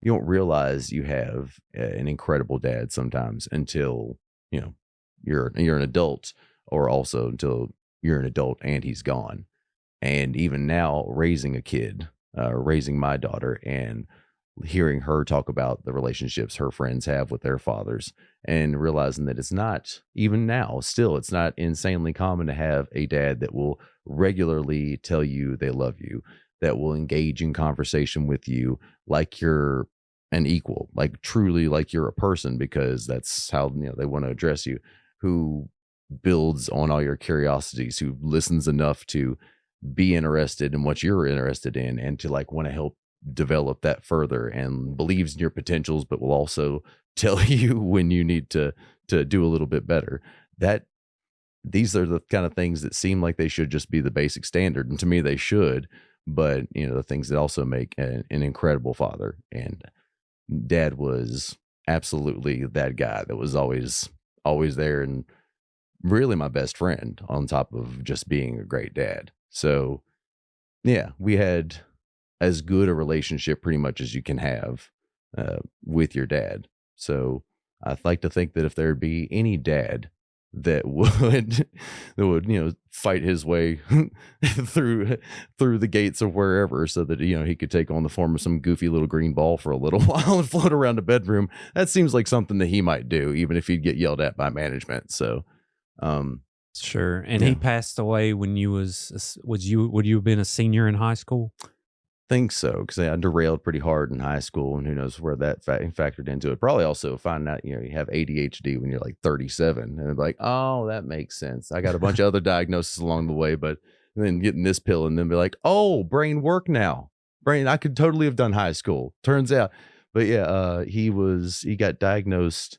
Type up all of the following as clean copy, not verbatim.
you don't realize you have an incredible dad sometimes until, you know, you're an adult, or also until you're an adult and he's gone. And even now, raising a kid, raising my daughter, and hearing her talk about the relationships her friends have with their fathers, and realizing that it's not, even now, still, it's not insanely common to have a dad that will regularly tell you they love you, that will engage in conversation with you like you're an equal, like truly like you're a person, because that's how, they want to address you, who builds on all your curiosities, who listens enough to be interested in what you're interested in, and to like want to help develop that further, and believes in your potentials, but will also tell you when you need to do a little bit better. That these are the kind of things that seem like they should just be the basic standard, and to me they should. But the things that also make an incredible father, and dad was absolutely that guy that was always there, and really my best friend on top of just being a great dad. So yeah, we had as good a relationship pretty much as you can have with your dad. So I'd like to think that if there'd be any dad that would that would fight his way through through the gates of wherever, so that he could take on the form of some goofy little green ball for a little while and float around the bedroom, that seems like something that he might do, even if he'd get yelled at by management. So um Sure. And he yeah, passed away when you would you have been a senior in high school? think so, because I derailed pretty hard in high school, and who knows where that factored into it. Probably also finding out you have ADHD when you're like 37, and like, oh, that makes sense. I got a bunch of other diagnoses along the way, but then getting this pill, and then be like, oh, brain work now. Brain, I could totally have done high school. Turns out, but yeah, he got diagnosed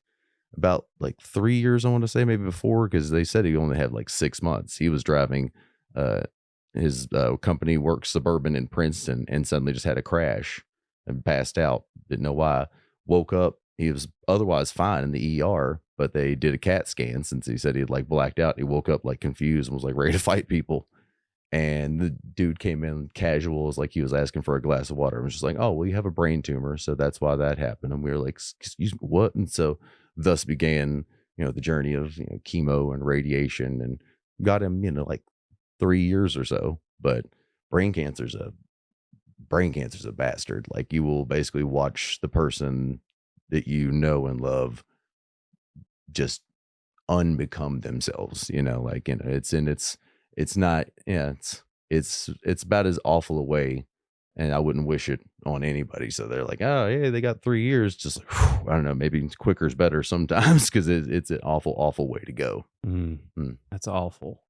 about like 3 years, I want to say, maybe before, because they said he only had like 6 months. He was driving. Uh, his company works suburban in Princeton, and suddenly just had a crash and passed out. Didn't know why. Woke up. He was otherwise fine in the ER, but they did a CAT scan, since he said he had like blacked out. He woke up like confused and was like ready to fight people. And the dude came in casual, as like he was asking for a glass of water. I was just like, oh, well, you have a brain tumor, so that's why that happened. And we were like, excuse me, what? And so thus began, the journey of chemo and radiation, and got him, like 3 years or so. But brain cancer's a brain cancer's a bastard. Like, you will basically watch the person that you know and love just unbecome themselves, like, it's not, yeah, it's about as awful a way, and I wouldn't wish it on anybody. So they're like, oh yeah, they got 3 years, just like, I don't know, maybe quicker is better sometimes, because it's an awful way to go. Mm, Mm. that's awful.